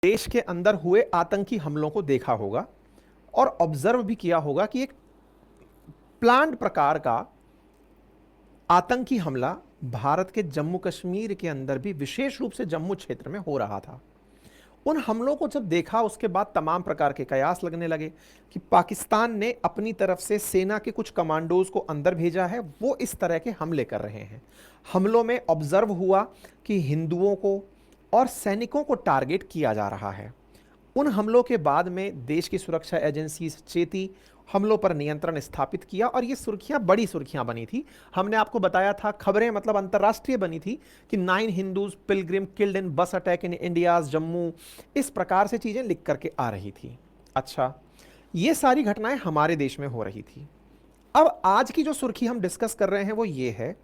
देश के अंदर हुए आतंकी हमलों को देखा होगा और ऑब्जर्व भी किया होगा कि एक प्लान्ड प्रकार का आतंकी हमला भारत के जम्मू कश्मीर के अंदर भी विशेष रूप से जम्मू क्षेत्र में हो रहा था। उन हमलों को जब देखा उसके बाद तमाम प्रकार के कयास लगने लगे कि पाकिस्तान ने अपनी तरफ से सेना के कुछ कमांडोज को अंदर भेजा है, वो इस तरह के हमले कर रहे हैं। हमलों में ऑब्जर्व हुआ कि हिंदुओं को और सैनिकों को टारगेट किया जा रहा है। उन हमलों के बाद में देश की सुरक्षा एजेंसी चेती, हमलों पर नियंत्रण स्थापित किया और ये सुर्खियां बड़ी सुर्खियां बनी थी। हमने आपको बताया था, खबरें मतलब अंतर्राष्ट्रीय बनी थी कि 9 हिंदूज पिलग्रिम किल्ड इन बस अटैक इन इंडिया जम्मू, इस प्रकार से चीजें लिख करके आ रही थी। अच्छा, ये सारी घटनाएं हमारे देश में हो रही थी। अब आज की जो सुर्खी हम डिस्कस कर रहे हैं वो ये है,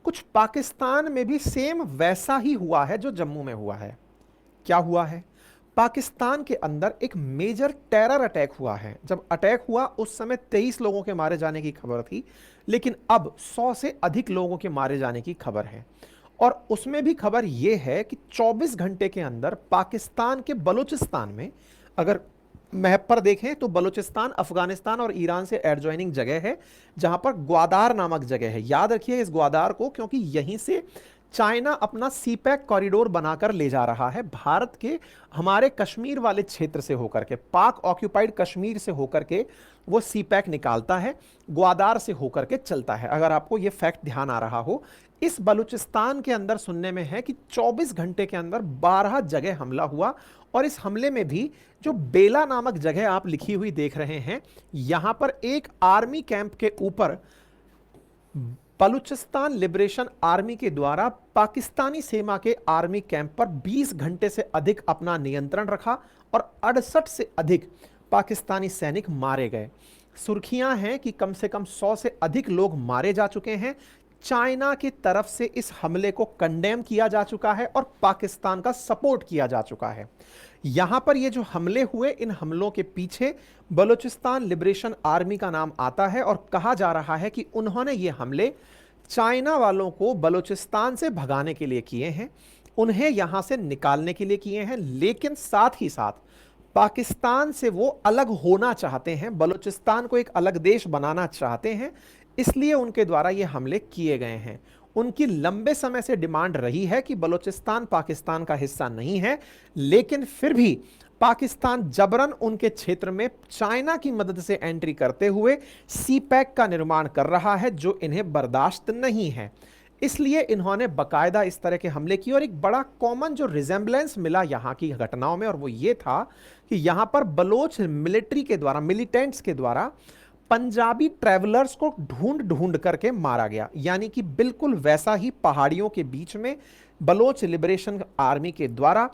कुछ पाकिस्तान में भी सेम वैसा ही हुआ है जो जम्मू में हुआ है। क्या हुआ है? पाकिस्तान के अंदर एक मेजर टेरर अटैक हुआ है। जब अटैक हुआ उस समय 23 लोगों के मारे जाने की खबर थी, लेकिन अब 100 से अधिक लोगों के मारे जाने की खबर है। और उसमें भी खबर यह है कि 24 घंटे के अंदर पाकिस्तान के बलूचिस्तान में, अगर मैप पर देखें तो बलूचिस्तान अफगानिस्तान और ईरान से एडजॉइनिंग जगह है, जहां पर ग्वादार नामक जगह है। याद रखिए इस ग्वादार को, क्योंकि यहीं से चाइना अपना सीपैक कॉरिडोर बनाकर ले जा रहा है भारत के हमारे कश्मीर वाले क्षेत्र से होकर के, पाक ऑक्यूपाइड कश्मीर से होकर के वो सीपैक निकालता है, ग्वादार से होकर के चलता है। अगर आपको ये फैक्ट ध्यान आ रहा हो, इस बलूचिस्तान के अंदर सुनने में है कि 24 घंटे के अंदर 12 जगह हमला हुआ। और इस हमले में भी जो बेला नामक जगह आप लिखी हुई देख रहे हैं, यहां पर एक आर्मी कैंप के ऊपर बलूचिस्तान लिबरेशन आर्मी के द्वारा पाकिस्तानी सेना के आर्मी कैंप पर 20 घंटे से अधिक अपना नियंत्रण रखा और 68 से अधिक पाकिस्तानी सैनिक मारे गए। सुर्खियां हैं कि कम से कम 100 से अधिक लोग मारे जा चुके हैं। चाइना की तरफ से इस हमले को कंडेम किया जा चुका है और पाकिस्तान का सपोर्ट किया जा चुका है। यहां पर ये जो हमले हुए, इन हमलों के पीछे बलूचिस्तान लिबरेशन आर्मी का नाम आता है और कहा जा रहा है कि उन्होंने ये हमले चाइना वालों को बलूचिस्तान से भगाने के लिए किए हैं, उन्हें यहां से निकालने के लिए किए हैं, लेकिन साथ ही साथ पाकिस्तान से वो अलग होना चाहते हैं, बलूचिस्तान को एक अलग देश बनाना चाहते हैं, इसलिए उनके द्वारा ये हमले किए गए हैं। उनकी लंबे समय से डिमांड रही है कि बलूचिस्तान पाकिस्तान का हिस्सा नहीं है, लेकिन फिर भी पाकिस्तान जबरन उनके क्षेत्र में चाइना की मदद से एंट्री करते हुए सीपैक का निर्माण कर रहा है, जो इन्हें बर्दाश्त नहीं है। इसलिए इन्होंने बकायदा इस तरह के हमले किए। और एक बड़ा कॉमन जो रिजेंबलेंस मिला यहां की घटनाओं में, और वो ये था कि यहां पर बलोच मिलिट्री के द्वारा, मिलिटेंट्स के द्वारा पंजाबी ट्रैवलर्स को ढूंढ ढूंढ करके मारा गया। यानी कि बिल्कुल वैसा ही पहाड़ियों के बीच में बलोच लिबरेशन आर्मी के द्वारा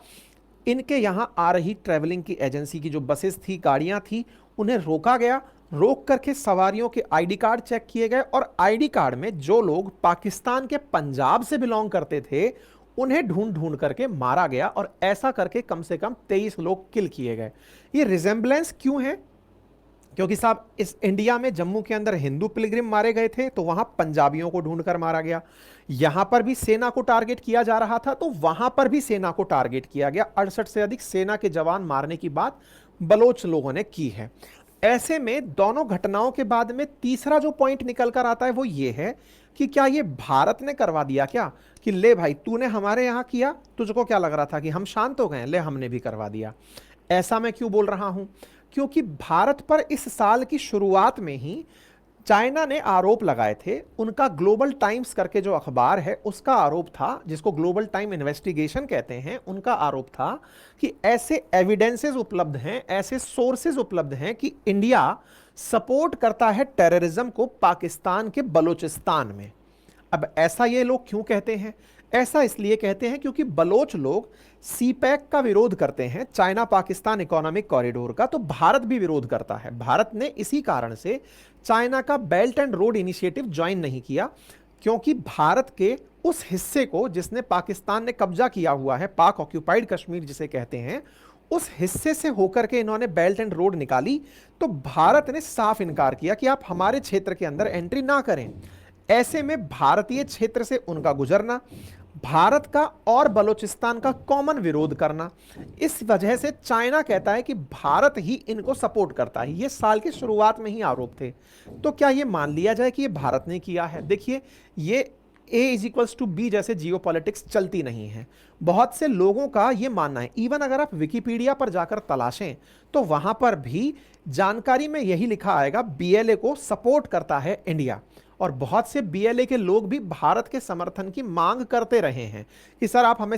इनके यहां आ रही ट्रैवलिंग की एजेंसी की जो बसेस थी, गाड़ियां थी, उन्हें रोका गया। रोक करके सवारियों के आईडी कार्ड चेक किए गए और आईडी कार्ड में जो लोग पाकिस्तान के पंजाब से बिलोंग करते थे उन्हें ढूंढ ढूंढ करके मारा गया। और ऐसा करके कम से कम 23 लोग किल किए गए। ये रिजेंबलेंस क्यों है? क्योंकि साहब इस इंडिया में जम्मू के अंदर हिंदू पिलग्रिम मारे गए थे तो वहां पंजाबियों को ढूंढकर मारा गया। यहां पर भी सेना को टारगेट किया जा रहा था तो वहां पर भी सेना को टारगेट किया गया। 68 से अधिक सेना के जवान मारने की बात बलोच लोगों ने की है। ऐसे में दोनों घटनाओं के बाद में तीसरा जो पॉइंट निकल कर आता है वो ये है कि क्या ये भारत ने करवा दिया क्या, कि ले भाई तूने हमारे यहां किया, तुझको क्या लग रहा था कि हम शांत हो गए, ले हमने भी करवा दिया। ऐसा मैं क्यों बोल रहा हूं? क्योंकि भारत पर इस साल की शुरुआत में ही चाइना ने आरोप लगाए थे। उनका ग्लोबल टाइम्स करके जो अखबार है उसका आरोप था, जिसको ग्लोबल टाइम इन्वेस्टिगेशन कहते हैं, उनका आरोप था कि ऐसे एविडेंसेस उपलब्ध हैं, ऐसे सोर्सेज उपलब्ध हैं कि इंडिया सपोर्ट करता है टेररिज्म को पाकिस्तान के बलूचिस्तान में। अब ऐसा ये लोग क्यों कहते हैं? ऐसा इसलिए कहते हैं क्योंकि बलोच लोग सीपैक का विरोध करते हैं, चाइना पाकिस्तान इकोनॉमिक कॉरिडोर का, तो भारत भी विरोध करता है। भारत ने इसी कारण से चाइना का belt and road initiative join नहीं किया, क्योंकि भारत के उस हिस्से को जिसने पाकिस्तान ने कब्जा किया हुआ है, पाक ऑक्यूपाइड कश्मीर जिसे कहते हैं, उस हिस्से से होकर के इन्होंने बेल्ट एंड रोड निकाली। तो भारत ने साफ इनकार किया कि आप हमारे क्षेत्र के अंदर एंट्री ना करें। ऐसे में भारतीय क्षेत्र से उनका गुजरना, भारत का और बलूचिस्तान का कॉमन विरोध करना। इस वजह से चाइना कहता है कि भारत ही इनको सपोर्ट करता है। ये साल की शुरुआत में ही आरोप थे। तो क्या ये मान लिया जाए कि ये भारत ने किया है? देखिए, ये A=B जैसे जियोपॉलिटिक्स चलती नहीं है। बहुत से लोगों का ये मानना है, इवन अगर आप विकिपीडिया पर जाकर तलाशें तो वहां पर भी जानकारी में यही लिखा आएगा, BLA को सपोर्ट करता है इंडिया। और बहुत से BLA के लोग भी भारत के समर्थन की मांग करते रहे हैं कि सर आप हमें